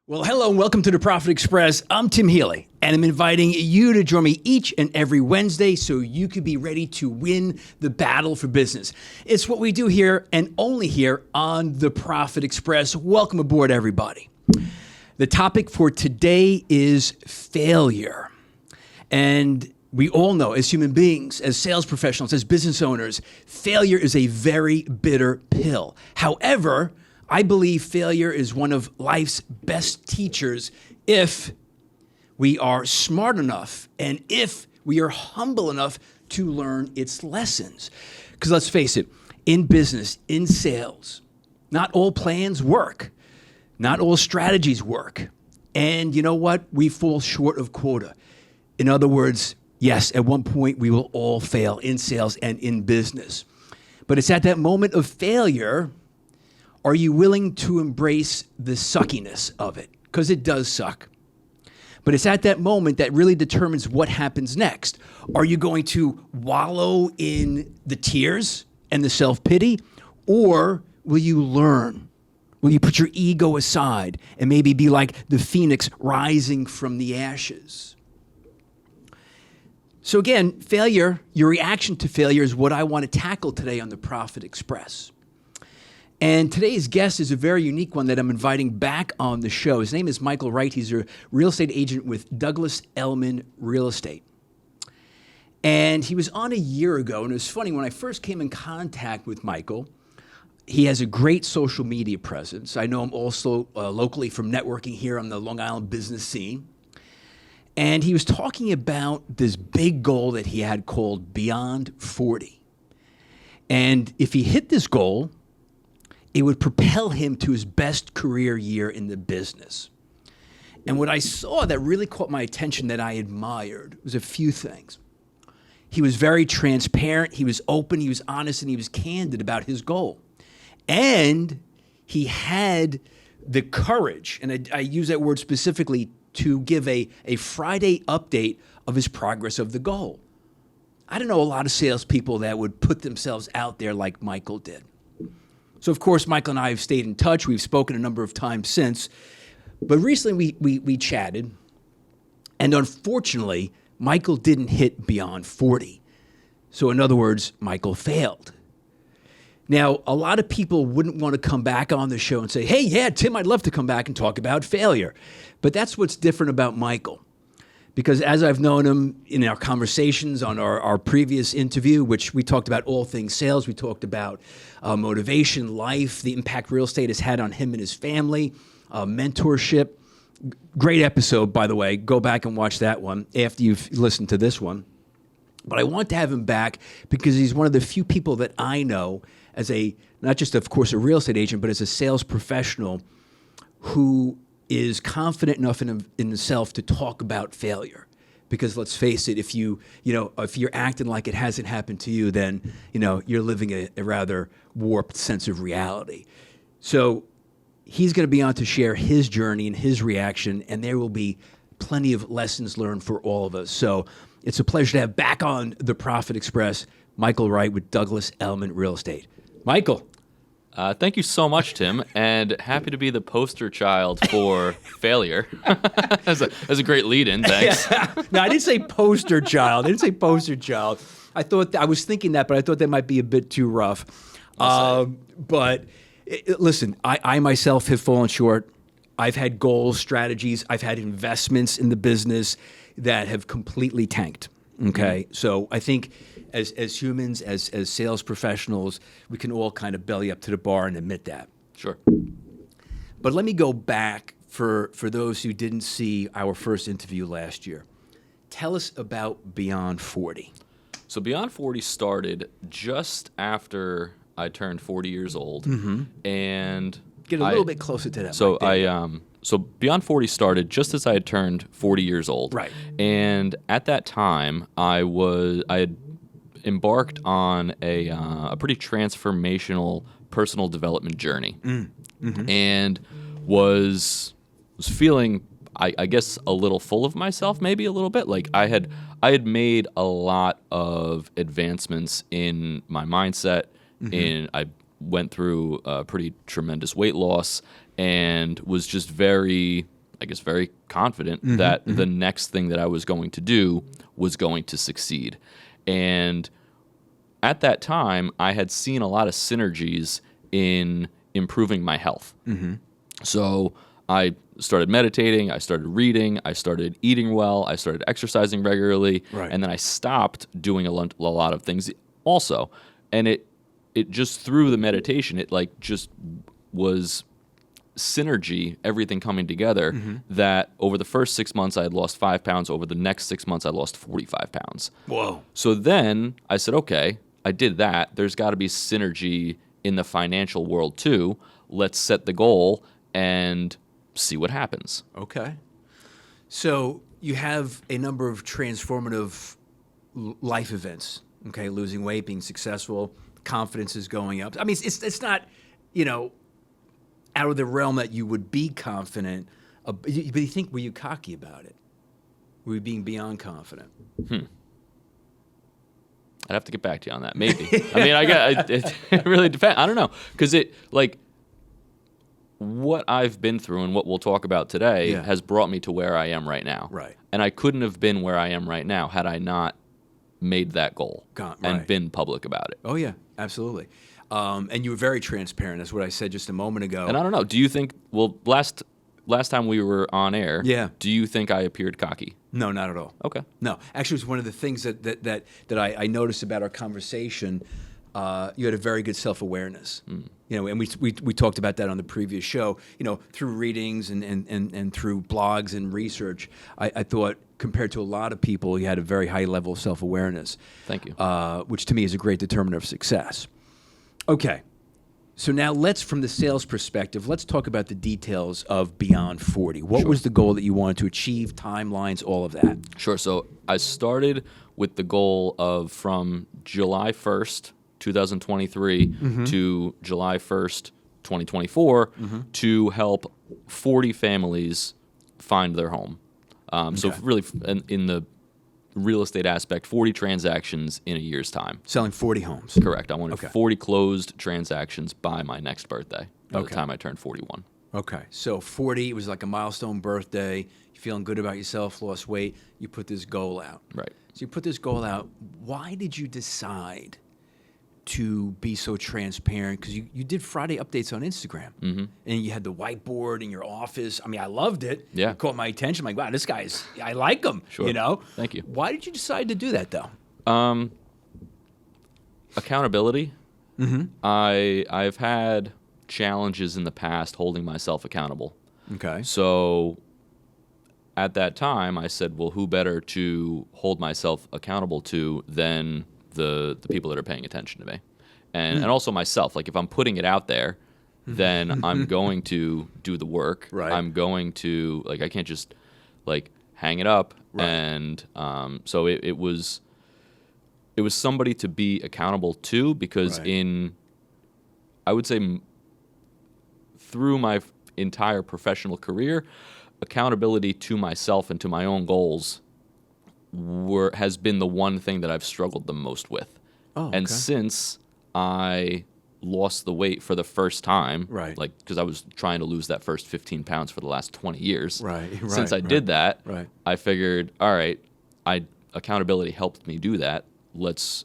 Well, hello and welcome to the Profit Express. I'm Tim Healy, and I'm inviting you to join me each and every Wednesday so you can be ready to win the battle for business. It's what we do here and only here on the Profit Express. Welcome aboard, everybody. The topic for today is failure. And we all know, as human beings, as sales professionals, as business owners, failure is a very bitter pill. However, I believe failure is one of life's best teachers if we are smart enough and if we are humble enough to learn its lessons. Because let's face it, in business, in sales, not all plans work. Not all strategies work. And you know what? We fall short of quota. In other words, yes, at one point we will all fail in sales and in business. But it's at that moment of failure, are you willing to embrace the suckiness of it? Because it does suck. But it's at that moment that really determines what happens next. Are you going to wallow in the tears and the self-pity? Or will you learn? Will you put your ego aside and maybe be like the phoenix rising from the ashes? So again, failure, your reaction to failure is what I want to tackle today on the Profit Express. And today's guest is a very unique one that I'm inviting back on the show. His name is Michael Wright. He's a real estate agent with Douglas Elliman Real Estate. And he was on a year ago, and it was funny, when I first came in contact with Michael, he has a great social media presence. I know him also locally from networking here on the Long Island business scene. And he was talking about this big goal that he had called Beyond 40. And if he hit this goal, it would propel him to his best career year in the business. And what I saw that really caught my attention that I admired was a few things. He was very transparent, he was open, he was honest, and he was candid about his goal. And he had the courage, and I use that word specifically, to give a Friday update of his progress of the goal. I don't know a lot of salespeople that would put themselves out there like Michael did. So, of course, Michael and I have stayed in touch. We've spoken a number of times since. But recently we chatted. And unfortunately, Michael didn't hit Beyond 40. So, in other words, Michael failed. Now, a lot of people wouldn't want to come back on the show and say, hey, yeah, Tim, I'd love to come back and talk about failure. But that's what's different about Michael. Because as I've known him in our conversations on our previous interview, which we talked about all things sales, we talked about motivation, life, the impact real estate has had on him and his family, mentorship. Great episode, by the way. Go back and watch that one after you've listened to this one. But I want to have him back because he's one of the few people that I know as not just, of course, a real estate agent, but as a sales professional who is confident enough in himself to talk about failure. Because let's face it, if you're acting like it hasn't happened to you, then you're living a rather warped sense of reality. So he's going to be on to share his journey and his reaction, and there will be plenty of lessons learned for all of us. So it's a pleasure to have back on the Profit Express, Michael Wright with Douglas Elliman Real Estate. Michael. Thank you so much, Tim, and happy to be the poster child for failure. That's a great lead-in, thanks. Yeah. No, I didn't say poster child. I was thinking that, but I thought that might be a bit too rough. But listen, I myself have fallen short. I've had goals, strategies. I've had investments in the business that have completely tanked. Okay, mm-hmm. So I think as humans, as sales professionals, we can all kind of belly up to the bar and admit that. Sure. But let me go back for those who didn't see our first interview last year. Tell us about Beyond 40. So Beyond 40 started just after I turned 40 years old, mm-hmm. and get a little bit closer to that. So So Beyond 40 started just as I had turned 40 years old. Right. And at that time, I had embarked on a pretty transformational personal development journey, mm-hmm. and was feeling, I guess, a little full of myself, maybe a little bit. Like I had made a lot of advancements in my mindset. Mm-hmm. I went through a pretty tremendous weight loss and was just very I guess, very confident that the next thing that I was going to do was going to succeed. And at that time, I had seen a lot of synergies in improving my health. So I started meditating, I started reading, I started eating well, I started exercising regularly, Right. and then I stopped doing a lot of things also. And it just through the meditation, it like just was synergy, everything coming together, that over the first 6 months I had lost 5 pounds. Over the next 6 months I lost 45 pounds. Whoa. So then I said, okay, I did that. There's got to be synergy in the financial world too. Let's set the goal and see what happens. Okay. So you have a number of transformative life events. Okay, losing weight, being successful, confidence is going up. I mean, it's not, out of the realm that you would be confident, but you think, were you cocky about it? Were you being beyond confident? I'd have to get back to you on that. Maybe. I mean, it really depends. I don't know, because what I've been through and what we'll talk about today has brought me to where I am right now. Right. And I couldn't have been where I am right now had I not made that goal and been public about it. Oh yeah, absolutely. And you were very transparent. That's what I said just a moment ago. And I don't know. Do you think? Well, last time we were on air. Yeah. Do you think I appeared cocky? No, not at all. Okay. No, actually, it was one of the things that I noticed about our conversation. You had a very good self-awareness. And we talked about that on the previous show. Through readings and through blogs and research, I thought compared to a lot of people, you had a very high level of self-awareness. Thank you. Which to me is a great determiner of success. Okay. So now from the sales perspective, let's talk about the details of Beyond 40. What was the goal that you wanted to achieve, timelines, all of that? Sure. So I started with the goal of from July 1st, 2023 to July 1st, 2024 to help 40 families find their home. So really in the real estate aspect, 40 transactions in a year's time. Selling 40 homes. Correct. I wanted 40 closed transactions by my next birthday, by the time I turned 41. Okay. So 40, it was like a milestone birthday. You're feeling good about yourself, lost weight. You put this goal out. Right. So you put this goal out. Why did you decide to be so transparent? Because you did Friday updates on Instagram. And you had the whiteboard in your office. I mean, I loved it. Yeah. It caught my attention. I'm like, wow, I like him. Sure. Thank you. Why did you decide to do that, though? Accountability. I've had challenges in the past holding myself accountable. Okay. So at that time, I said, well, who better to hold myself accountable to than the people that are paying attention to me, and also myself. Like if I'm putting it out there, then I'm going to do the work. Right. I'm going to I can't just hang it up. Right. And so it was somebody to be accountable to, because I would say through my entire professional career, accountability to myself and to my own goals has been the one thing that I've struggled the most with. Oh, and okay. since I lost the weight for the first time, Right. because I was trying to lose that first 15 pounds for the last 20 years. Right. Since I did that, Right. I figured, all right, accountability helped me do that. Let's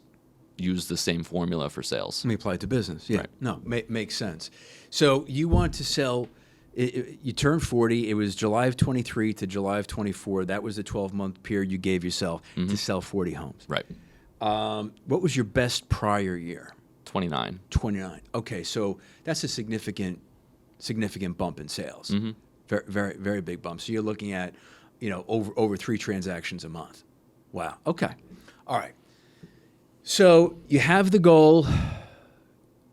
use the same formula for sales. Let me apply it to business. Yeah. Right. No, makes sense. So you want to sell. You turned 40. It was July of 23 to July of 24. That was the 12-month period you gave yourself to sell 40 homes. Right. What was your best prior year? 29. 29. Okay, so that's a significant bump in sales. Very, very, very big bump. So you're looking at, over 3 transactions a month. Wow. Okay. All right. So you have the goal.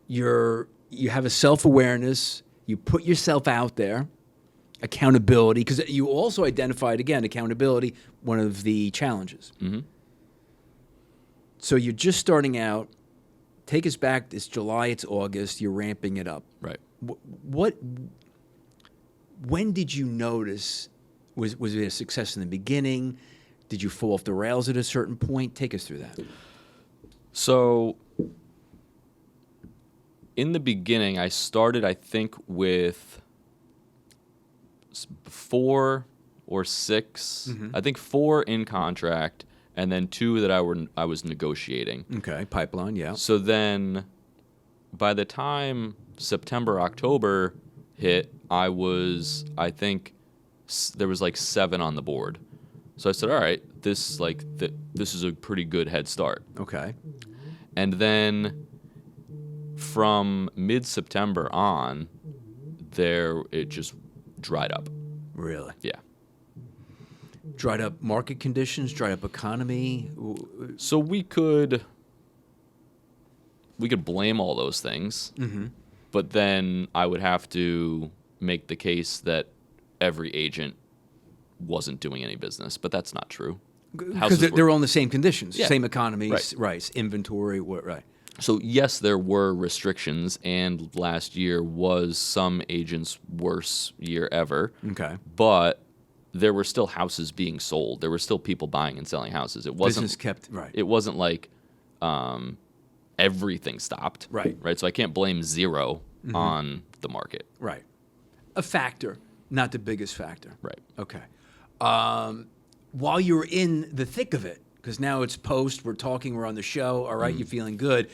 You have a self-awareness. You put yourself out there. Accountability, because you also identified, again, accountability, one of the challenges. So you're just starting out. Take us back. It's July, it's August. You're ramping it up. Right. When did you notice, was it a success in the beginning? Did you fall off the rails at a certain point? Take us through that. So in the beginning, I started, I think, with 4 or 6, I think 4 in contract, and then 2 that I was negotiating. Okay, pipeline, yeah. So then, by the time September, October hit, I think there was like 7 on the board. So I said, all right, this is a pretty good head start. Okay. And then from mid-September on, it just dried up. Really? Yeah. Dried up market conditions, dried up economy. So we could blame all those things, but then I would have to make the case that every agent wasn't doing any business, but that's not true. Because they're all in the same conditions, Yeah. same economy, Right. Inventory, right. So yes, there were restrictions, and last year was some agents' worst year ever. Okay. But there were still houses being sold. There were still people buying and selling houses. It wasn't Business kept, right. It wasn't like everything stopped. Right. Right. So I can't blame 0 on the market. Right. A factor, not the biggest factor. Right. Okay. While you were in the thick of it, because now it's post, we're talking, we're on the show, all right, you're feeling good.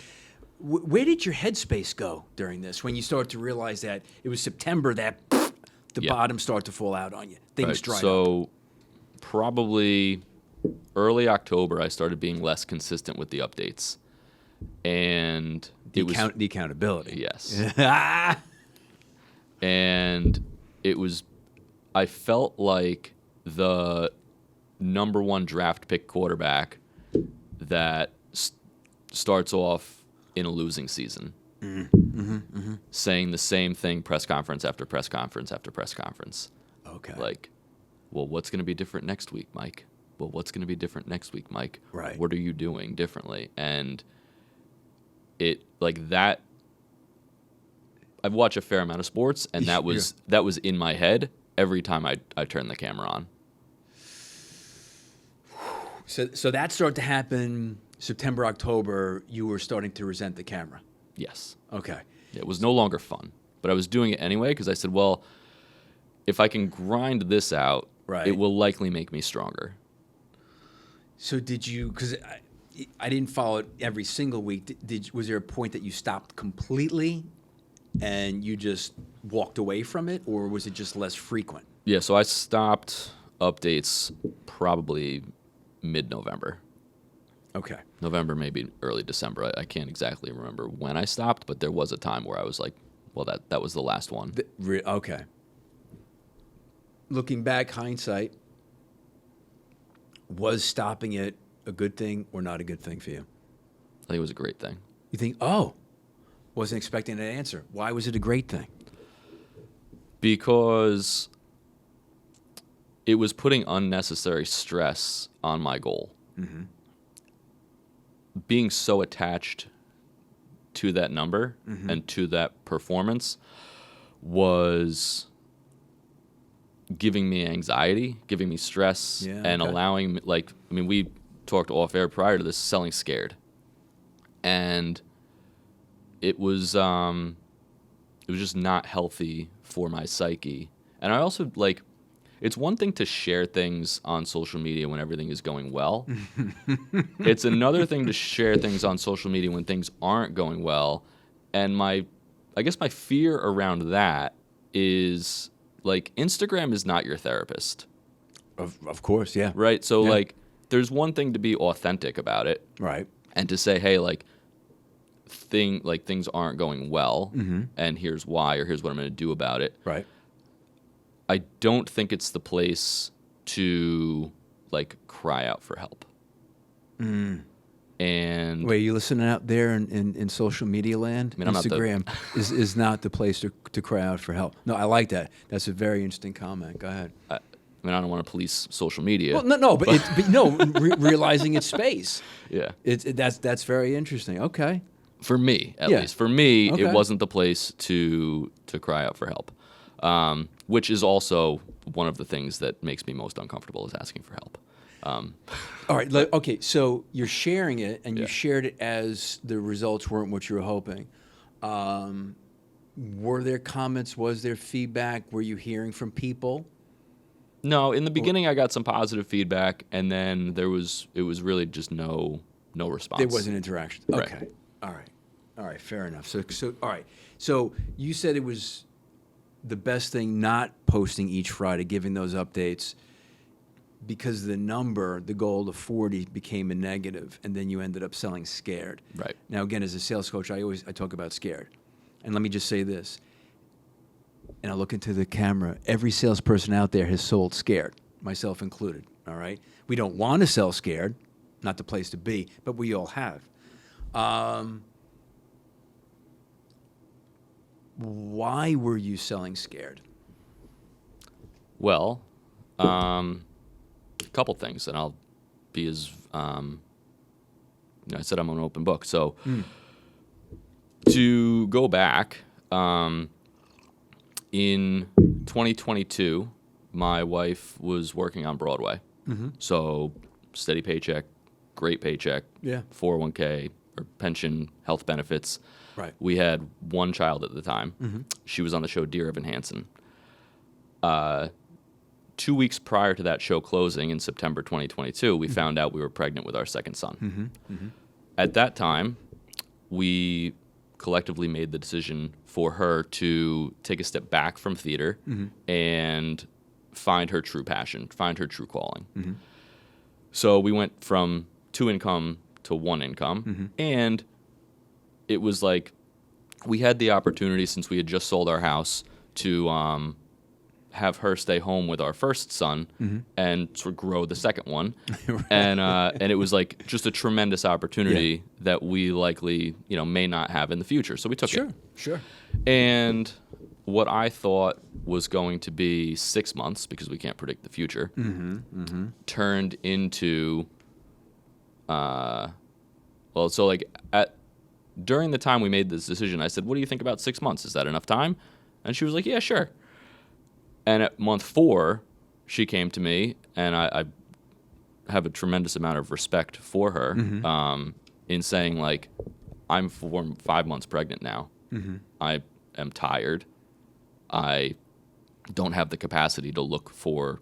Where did your headspace go during this when you started to realize that it was September that the bottom started to fall out on you? Things dried up. So probably early October, I started being less consistent with the updates. And The accountability. Yes. And I felt like the number 1 draft pick quarterback that starts off in a losing season, saying the same thing press conference after press conference after press conference. Okay. Like, well, what's going to be different next week, Mike? Well, what's going to be different next week, Mike? Right. What are you doing differently? And it like that. I've watched a fair amount of sports, and that was in my head every time I turned the camera on. So that started to happen September, October. You were starting to resent the camera. Yes. Okay. It was no longer fun, but I was doing it anyway because I said, well, if I can grind this out, Right. it will likely make me stronger. So did you? Because I didn't follow it every single week. Was there a point that you stopped completely, and you just walked away from it, or was it just less frequent? Yeah, so I stopped updates probably mid-November. Okay. November, maybe early December. I can't exactly remember when I stopped, but there was a time where I was like, well, that was the last one. Okay. Looking back, hindsight, was stopping it a good thing or not a good thing for you? I think it was a great thing. You think, wasn't expecting an answer. Why was it a great thing? Because it was putting unnecessary stress on my goal. Being so attached to that number and to that performance was giving me anxiety, giving me stress, and allowing me, we talked off air prior to this, selling scared. And it was just not healthy for my psyche. And I also it's one thing to share things on social media when everything is going well. It's another thing to share things on social media when things aren't going well. And I guess my fear around that is Instagram is not your therapist. Of course, yeah. Right? So there's one thing to be authentic about it. Right. And to say, hey, things aren't going well, and here's why, or here's what I'm going to do about it. Right. I don't think it's the place to cry out for help. And wait, you listening out there in social media land? I mean, Instagram is not the place to cry out for help. No, I like that. That's a very interesting comment. Go ahead. I don't want to police social media. Well, but realizing its space. Yeah, that's very interesting. Okay. For me, at least. For me, Okay. it wasn't the place to cry out for help, which is also one of the things that makes me most uncomfortable is asking for help. All right. Okay. So you're sharing it, and you shared it as the results weren't what you were hoping. Were there comments? Was there feedback? Were you hearing from people No, in the beginning I got some positive feedback, and then it was really just no response. There was an interaction. Right. Okay. All right. Fair enough. So all right. So you said it was the best thing not posting each Friday, giving those updates, because the goal of 40 became a negative, and then you ended up selling scared. Right. Now, again, as a sales coach, I talk about scared. And let me just say this, and I look into the camera. Every salesperson out there has sold scared, myself included, all right? We don't want to sell scared, not the place to be, but we all have. Why were you selling scared? Well, a couple things, and I'll be as I said I'm an open book. So to go back, in 2022, my wife was working on Broadway. So steady paycheck, great paycheck, Yeah. 401k or pension, health benefits. Right. We had one child at the time. She was on the show Dear Evan Hansen. 2 weeks prior to that show closing in September 2022, we found out we were pregnant with our second son. At that time, we collectively made the decision for her to take a step back from theater and find her true passion, find her true calling. So we went from 2 income to 1 income, and it was like we had the opportunity, since we had just sold our house, to have her stay home with our first son and to grow the second one. Right. And it was like just a tremendous opportunity that we likely, may not have in the future. So we took it. Sure. And what I thought was going to be 6 months, because we can't predict the future, turned into, during the time we made this decision, I said, what do you think about 6 months? Is that enough time? And she was like, yeah, sure. And at month 4, she came to me, and I have a tremendous amount of respect for her in saying, like, I'm 5 months pregnant now. I am tired. I don't have the capacity to look for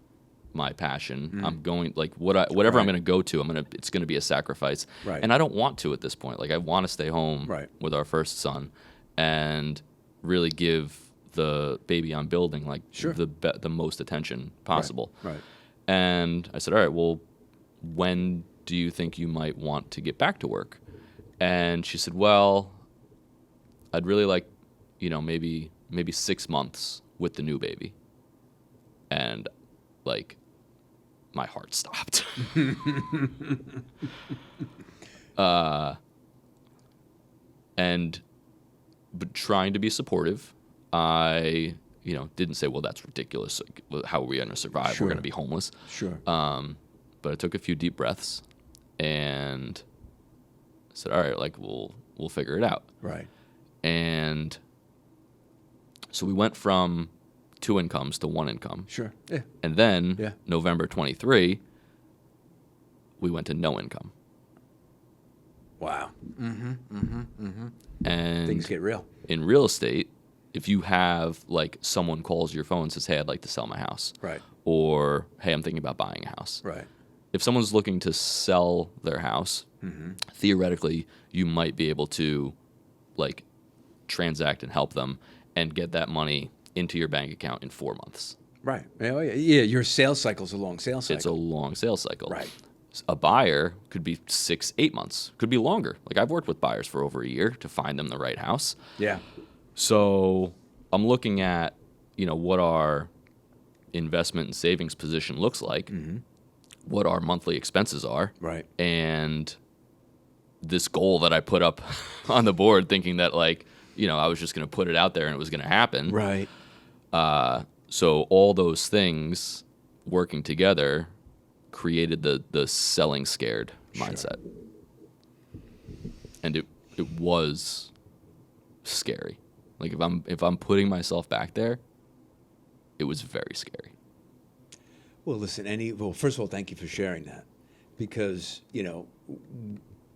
my passion. I'm going, like, whatever I'm going to go to, it's going to be a sacrifice. Right. And I don't want to at this point. Like, I want to stay home with our first son and really give the baby I'm building the most attention possible. Right. And I said, all right, well, when do you think you might want to get back to work? And she said, well, I'd really like, maybe 6 months with the new baby. And, like, my heart stopped. But trying to be supportive, I, didn't say, well, that's ridiculous. Like, how are we going to survive? Sure. We're going to be homeless. Sure. But I took a few deep breaths and said, all right, like, we'll figure it out. Right. And so we went from 2 incomes to 1 income. Sure. Yeah. And then November 23, we went to no income. Wow. And Things get real. in real estate, if you have, like, someone calls your phone and says, hey, I'd like to sell my house. Right. Or, hey, I'm thinking about buying a house. Right. If someone's looking to sell their house, theoretically, you might be able to, like, transact and help them and get that money into your bank account in 4 months. Right. Oh, yeah. Your sales cycle's a long sales cycle. It's a long sales cycle. Right. A buyer could be 6-8 months, could be longer. Like, I've worked with buyers for over a year to find them the right house. Yeah. So I'm looking at, what our investment and savings position looks like, what our monthly expenses are, Right. and this goal that I put up on the board, thinking that, like, I was just going to put it out there and it was going to happen. Right. So all those things working together created the selling scared mindset. And it was scary. Like, if I'm putting myself back there, it was very scary. Well, listen, first of all, thank you for sharing that, because,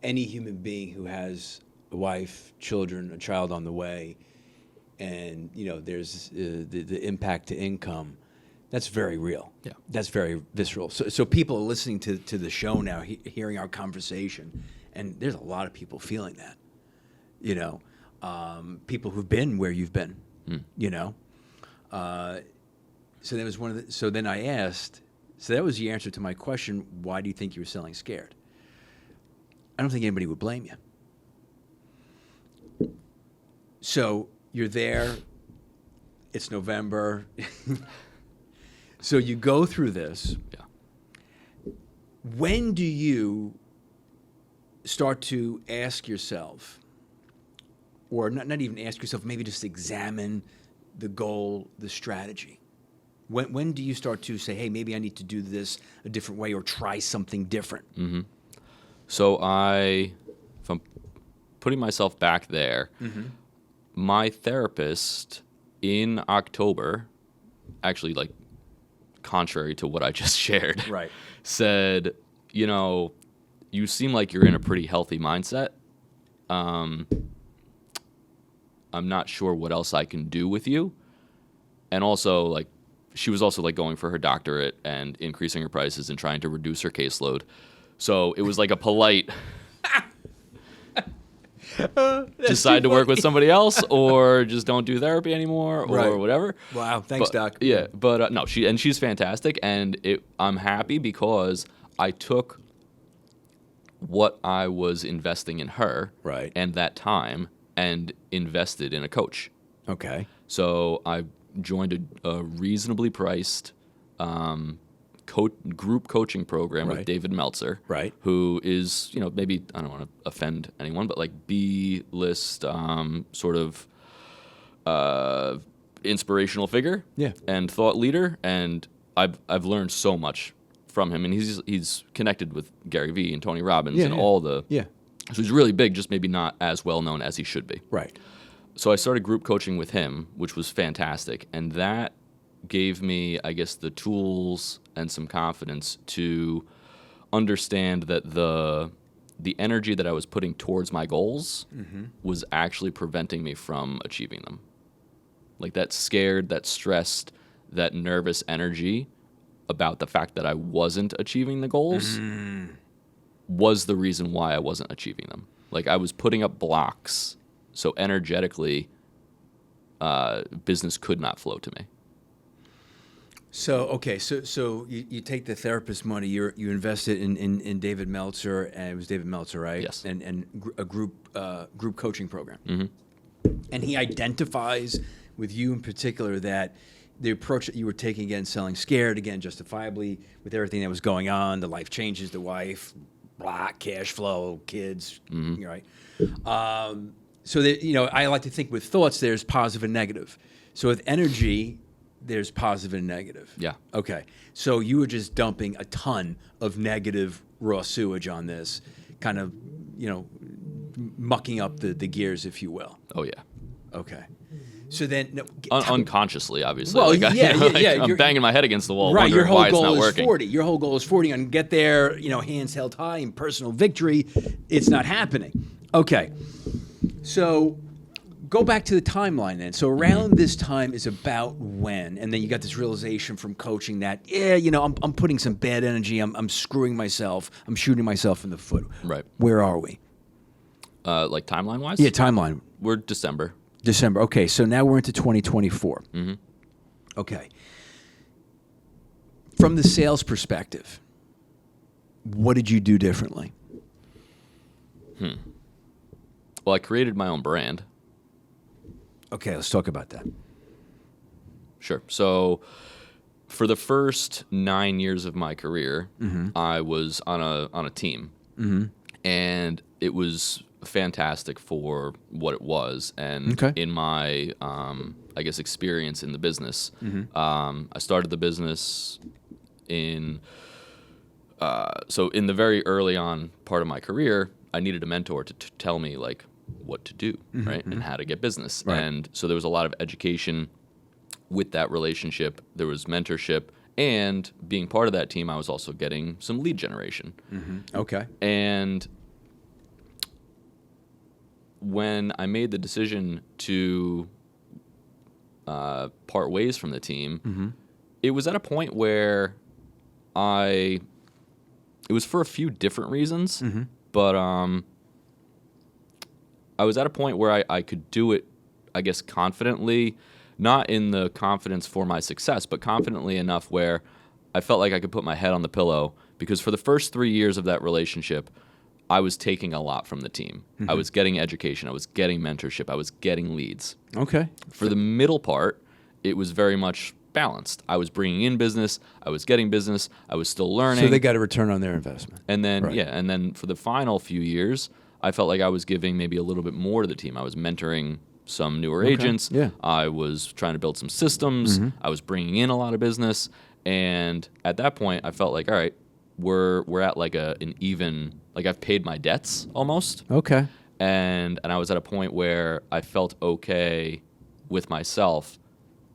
any human being who has a wife, children, a child on the way, and, there's the impact to income, That's very real. Yeah. That's very visceral. So people are listening to the show now, hearing our conversation, and there's a lot of people feeling that. You know, people who've been where you've been. You know, so that was one of the. So then I asked. So that was the answer to my question. Why do you think you were selling scared? I don't think anybody would blame you. So you're there. It's November. So you go through this. Yeah. When do you start to ask yourself, or not even ask yourself, maybe just examine the goal, the strategy? When do you start to say, hey, maybe I need to do this a different way or try something different? Mm-hmm. So if I'm putting myself back there, my therapist in October, actually, like, contrary to what I just shared, Right. said, you seem like you're in a pretty healthy mindset. I'm not sure what else I can do with you. And also, like, she was also, like, going for her doctorate and increasing her prices and trying to reduce her caseload. So it was like a polite decide to work with somebody else, or just don't do therapy anymore, or Right. whatever. Wow, thanks, Doc. Yeah, but no, she's fantastic, and I'm happy because I took what I was investing in her, Right. and that time, and invested in a coach. Okay. So I joined a reasonably priced group coaching program Right. with David Meltzer, Right. who is, maybe, I don't want to offend anyone, but like B-list sort of inspirational figure, Yeah. and thought leader, and I've learned so much from him, and he's connected with Gary Vee and Tony Robbins and all the so he's really big, just maybe not as well known as he should be. Right. So I started group coaching with him, which was fantastic, and that gave me, I guess, the tools and some confidence to understand that the energy that I was putting towards my goals was actually preventing me from achieving them. Like, that scared, that stressed, that nervous energy about the fact that I wasn't achieving the goals was the reason why I wasn't achieving them. Like, I was putting up blocks, so energetically, business could not flow to me. So okay, so you take the therapist money, you invest it in David Meltzer, and it was David Meltzer, right? Yes. And a group coaching program. Mm-hmm. And he identifies with you in particular that the approach that you were taking, again, selling scared, again, justifiably, with everything that was going on, the life changes, the wife, blah, cash flow, kids, right? So that, I like to think with thoughts, there's positive and negative. So with energy, there's positive and negative. Yeah. Okay. So you were just dumping a ton of negative raw sewage on this, kind of, mucking up the gears, if you will. Oh, yeah. Okay. So then, Unconsciously, obviously. Well, like, yeah. I'm banging my head against the wall, right. Your wondering whole why it's goal not is working. 40. Your whole goal is 40, and get there, hands held high and personal victory. It's not happening. Okay. So go back to the timeline then. So around this time is about when, and then you got this realization from coaching that, I'm putting some bad energy. I'm screwing myself. I'm shooting myself in the foot. Right. Where are we? Like timeline-wise? Yeah, timeline. We're December. Okay, so now we're into 2024. Mm-hmm. Okay. From the sales perspective, what did you do differently? Well, I created my own brand. Okay, let's talk about that. Sure. So for the first 9 years of my career, I was on a team. And it was fantastic for what it was. And in my, I guess, experience in the business, I started the business in the very early on part of my career, I needed a mentor to tell me, like, what to do, right, and how to get business. Right. And so there was a lot of education with that relationship. There was mentorship, and being part of that team, I was also getting some lead generation. Okay. And when I made the decision to part ways from the team, it was at a point where it was for a few different reasons, but I was at a point where I could do it, I guess, confidently, not in the confidence for my success, but confidently enough where I felt like I could put my head on the pillow, because for the first 3 years of that relationship, I was taking a lot from the team. I was getting education. I was getting mentorship. I was getting leads. Okay. For the middle part, it was very much balanced. I was bringing in business. I was getting business. I was still learning. So they got a return on their investment. And then, Right. and then for the final few years, I felt like I was giving maybe a little bit more to the team. I was mentoring some newer agents. Yeah. I was trying to build some systems. I was bringing in a lot of business. And at that point, I felt like, all right, we're at like an even, like I've paid my debts almost. Okay. And I was at a point where I felt okay with myself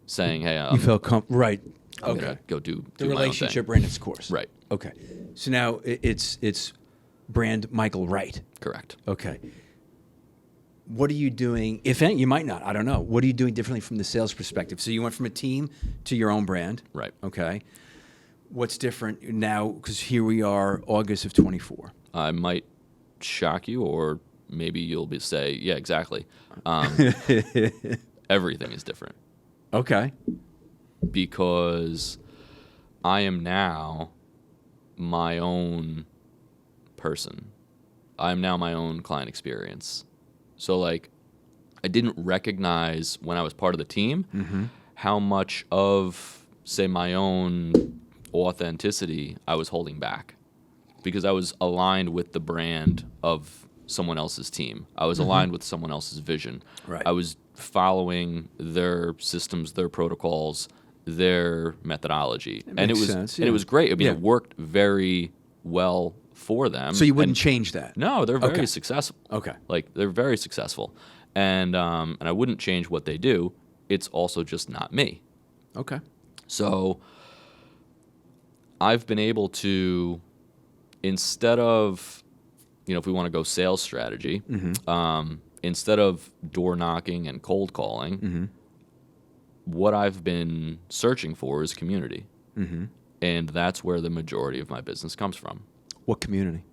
saying, hey, You felt right. I'm Okay. gonna go do The my own thing. relationship ran its course. Right. Okay. So now it's brand Michael Wright. Correct. Okay. What are you doing, if any, you might not, I don't know. What are you doing differently from the sales perspective? So you went from a team to your own brand. Right. Okay. What's different now, because here we are, August of 24. I might shock you, or maybe you'll say, yeah, exactly. Everything is different Okay. because I am now my own person. I'm now my own client experience. So, like, I didn't recognize when I was part of the team how much of, say, my own authenticity I was holding back, because I was aligned with the brand of someone else's team. I was aligned with someone else's vision. Right. I was following their systems, their protocols, their methodology. And it makes was sense, and yeah. it was great. I mean, Yeah. it worked very well for them. So you wouldn't And- change that? No, they're very Okay. successful. Okay. Like, they're very successful. And I wouldn't change what they do. It's also just not me. Okay. So I've been able to, instead of, if we want to go sales strategy, instead of door knocking and cold calling, what I've been searching for is community. And that's where the majority of my business comes from. What community?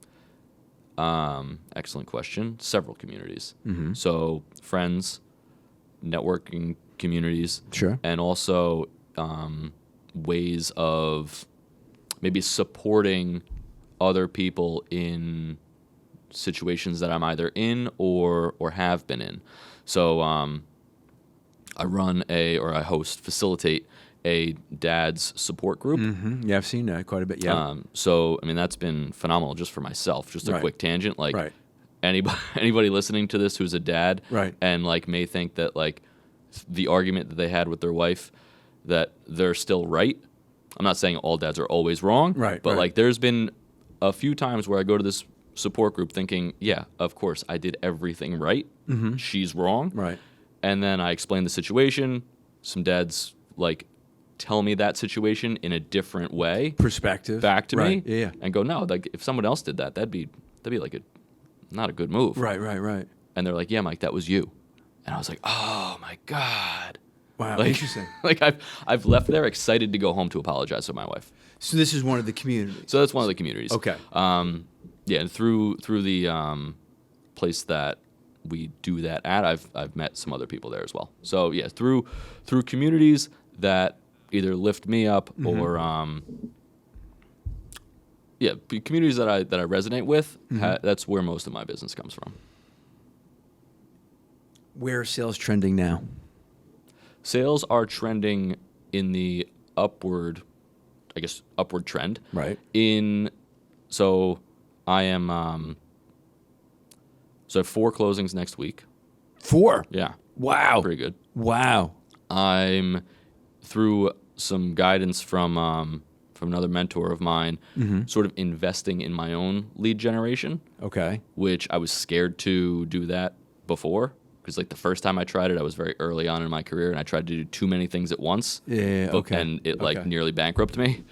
Excellent question. Several communities. So friends, networking communities, Sure. and also ways of maybe supporting other people in situations that I'm either in or have been in. So I facilitate a dad's support group. Yeah, I've seen that quite a bit. Yeah. So, I mean, that's been phenomenal just for myself. Just a Right. quick tangent. Like, Right. anybody listening to this who's a dad, Right. and like may think that like the argument that they had with their wife, that they're still right. I'm not saying all dads are always wrong, Right, but right. like there's been a few times where I go to this support group thinking, yeah, of course I did everything right. She's wrong. Right. And then I explain the situation. Some dads like tell me that situation in a different way Perspective. back to Right. me, Yeah. and go, no, like if someone else did that, that'd be like not a good move. Right. And they're like, yeah, Mike, that was you. And I was like, oh my God. Wow. Like, Interesting. like I've left there excited to go home to apologize to my wife. So this is one of the communities. So that's one of the communities. Okay. Yeah, and through the place that we do that at, I've met some other people there as well. So yeah, through communities that either lift me up or communities that I resonate with. That's where most of my business comes from. Where are sales trending now? Sales are trending in the upward trend. Right. So I am so I have 4 closings next week. 4. Yeah. Wow. Pretty good. Wow. I'm through some guidance from another mentor of mine, sort of investing in my own lead generation, Okay. which I was scared to do that before. Because like the first time I tried it, I was very early on in my career, and I tried to do too many things at once. Yeah. Okay. And it Okay. nearly bankrupted me.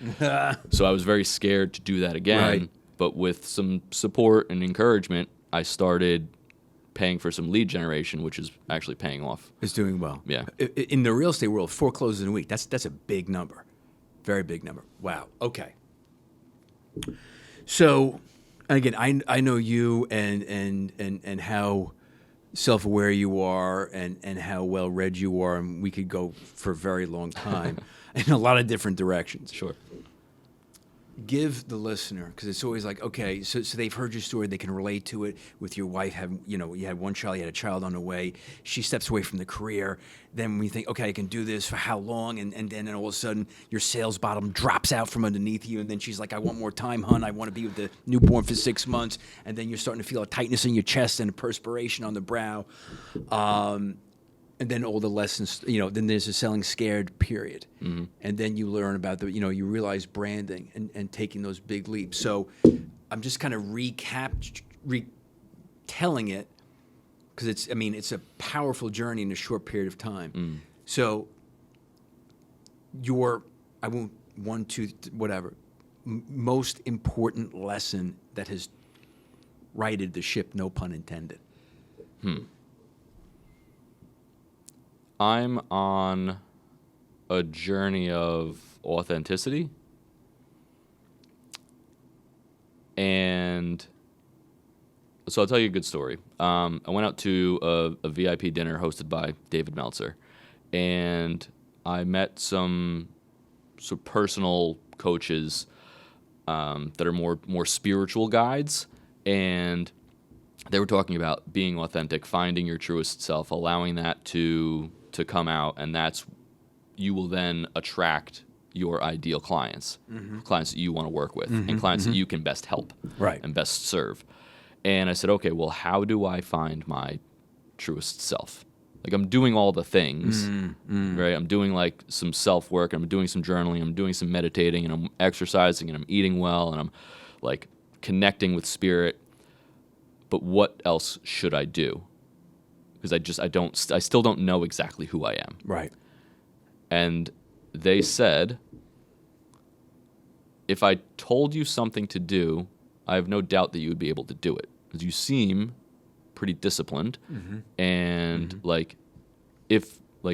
So I was very scared to do that again. Right. But with some support and encouragement, I started paying for some lead generation, which is actually paying off. It's doing well. Yeah. In the real estate world, 4 closes in a week. That's a big number. Very big number. Wow. Okay. So, again, I know you and how self-aware you are and how well read you are, and we could go for a very long time in a lot of different directions. Sure. Give the listener, because it's always like, okay, so they've heard your story, they can relate to it with your wife. You had one child, you had a child on the way. She steps away from the career. Then we think, okay, I can do this for how long? And then all of a sudden, your sales bottom drops out from underneath you. And then she's like, I want more time, hon. I want to be with the newborn for 6 months. And then you're starting to feel a tightness in your chest and a perspiration on the brow. And then all the lessons, then there's a selling scared period. Mm-hmm. And then you learn about you realize branding and taking those big leaps. So I'm just kind of retelling it because it's a powerful journey in a short period of time. Mm. So most important lesson that has righted the ship, no pun intended. I'm on a journey of authenticity, and so I'll tell you a good story. I went out to a VIP dinner hosted by David Meltzer, and I met some personal coaches that are more spiritual guides, and they were talking about being authentic, finding your truest self, allowing that to come out, and you will then attract your ideal clients, clients that you want to work with, and clients that you can best help and best serve. And I said, okay, well, how do I find my truest self? Like, I'm doing all the things, right? I'm doing like some self-work, I'm doing some journaling, I'm doing some meditating, and I'm exercising, and I'm eating well, and I'm like connecting with spirit. But what else should I do? Because I still don't know exactly who I am. Right. And they said, if I told you something to do, I have no doubt that you would be able to do it. Because you seem pretty disciplined. And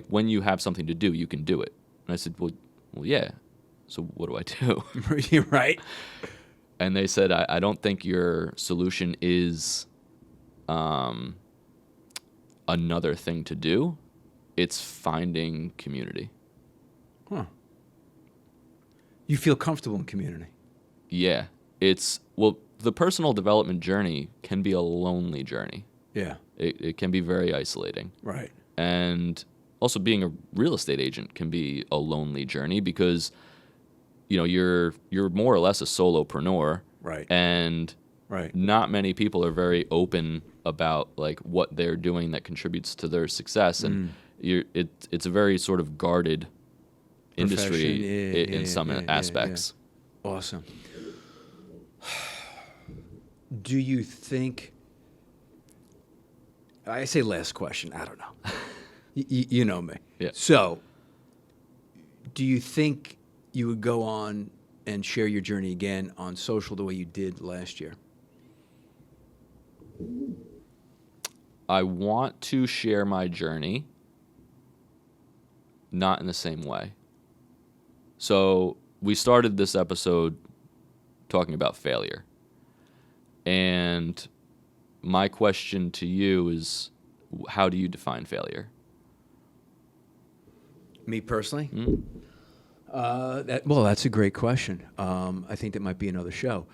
when you have something to do, you can do it. And I said, well, yeah. So what do I do? You're right. And they said, I don't think your solution is another thing to do. It's finding community. Huh. You feel comfortable in community? Yeah. The personal development journey can be a lonely journey. Yeah. It can be very isolating. Right. And also being a real estate agent can be a lonely journey because you're more or less a solopreneur. Right. And not many people are very open about like what they're doing that contributes to their success, and it's a very sort of guarded industry in some aspects. Yeah. Awesome. Do you think? I say last question. I don't know. You know me. Yeah. So, do you think you would go on and share your journey again on social the way you did last year? I want to share my journey, not in the same way. So we started this episode talking about failure. And my question to you is, how do you define failure? Me personally? That's a great question. I think that might be another show.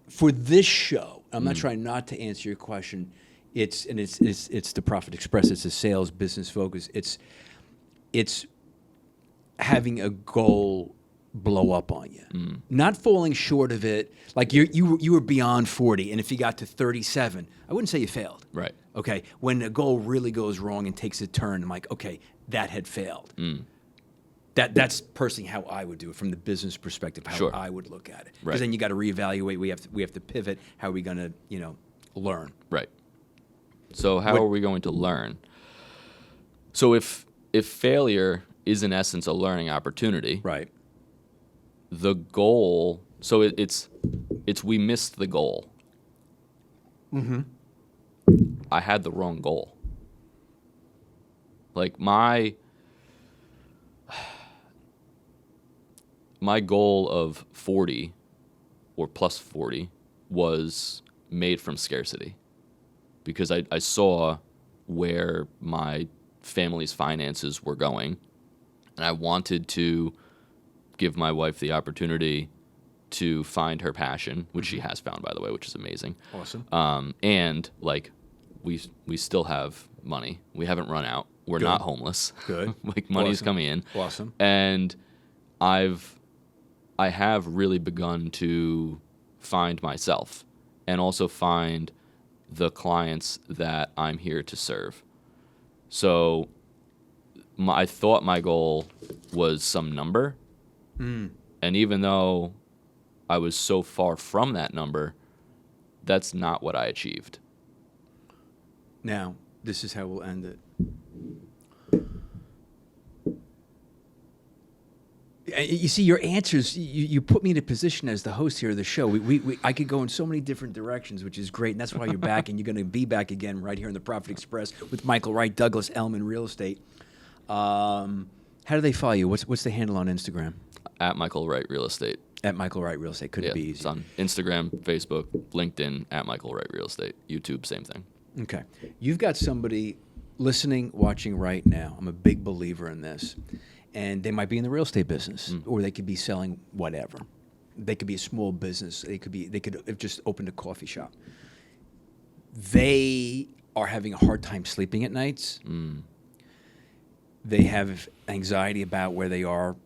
For this show, I'm not trying not to answer your question. It's the Profit Express. It's a sales business focus. It's having a goal blow up on you, not falling short of it. Like you were beyond 40, and if you got to 37, I wouldn't say you failed. Right. Okay. When a goal really goes wrong and takes a turn, I'm like, okay, that had failed. That's personally how I would do it from the business perspective, how I would look at it. Because then you got to reevaluate. We have to pivot. How are we going to learn? Right. So how are we going to learn? So if failure is in essence a learning opportunity, right? The goal. So it's we missed the goal. I had the wrong goal. Like my goal of 40 or plus 40 was made from scarcity, because I saw where my family's finances were going, and I wanted to give my wife the opportunity to find her passion, which she has found, by the way, which is amazing. Awesome. And like we still have money. We haven't run out. We're Good. not homeless. Good. Like money's Awesome. coming in. Awesome. And I have really begun to find myself and also find the clients that I'm here to serve. So I thought my goal was some number. And even though I was so far from that number, that's not what I achieved. Now, this is how we'll end it. You see, your answers, you put me in a position as the host here of the show. I could go in so many different directions, which is great. And that's why you're back, and you're going to be back again right here on the Profit Express with Michael Wright, Douglas Elliman Real Estate. How do they follow you? What's the handle on Instagram? At Michael Wright Real Estate. At Michael Wright Real Estate. Couldn't be easy. It's on Instagram, Facebook, LinkedIn, at Michael Wright Real Estate. YouTube, same thing. Okay. You've got somebody listening, watching right now. I'm a big believer in this. And they might be in the real estate business, or they could be selling whatever. They could be a small business. They could have just opened a coffee shop. They are having a hard time sleeping at nights. They have anxiety about where they are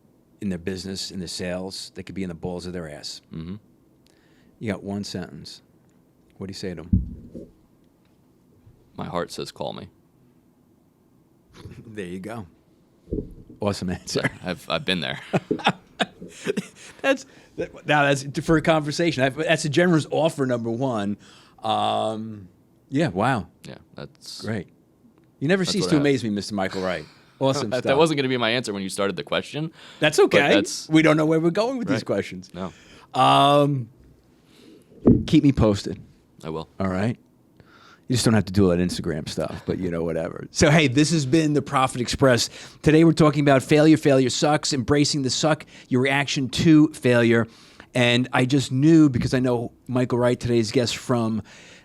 in their business, in their sales. They could be in the balls of their ass. Mm-hmm. You got one sentence. What do you say to them? My heart says call me. There you go. Awesome answer. I've been there. That's for a conversation. That's a generous offer, number one. Yeah, wow. Yeah, that's Great. You never cease to amaze me, Mr. Michael Wright. Awesome stuff. That wasn't going to be my answer when you started the question. That's okay. We don't know where we're going with these Right. questions. No, Keep me posted. I will. All right. You just don't have to do all that Instagram stuff, but whatever. So, hey, this has been the Profit Express. Today we're talking about failure. Failure sucks. Embracing the suck, your reaction to failure. And I just knew, because I know Michael Wright, today's guest from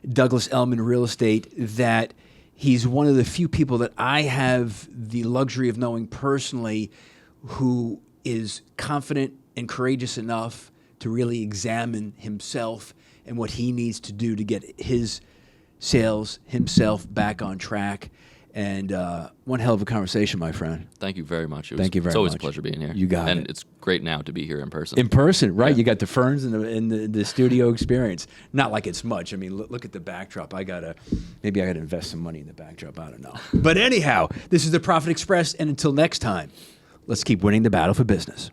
Douglas Elliman Real Estate, that he's one of the few people that I have the luxury of knowing personally who is confident and courageous enough to really examine himself and what he needs to do to get his sales, himself back on track. And one hell of a conversation, my friend. Thank you very much. Thank you very much. It's always a pleasure being here. You got it. And it's great now to be here in person. In person, right? Yeah. You got the ferns and the studio experience. Not like it's much. I mean, look at the backdrop. Maybe I gotta invest some money in the backdrop. I don't know. But anyhow, this is the Profit Express, and until next time, let's keep winning the battle for business.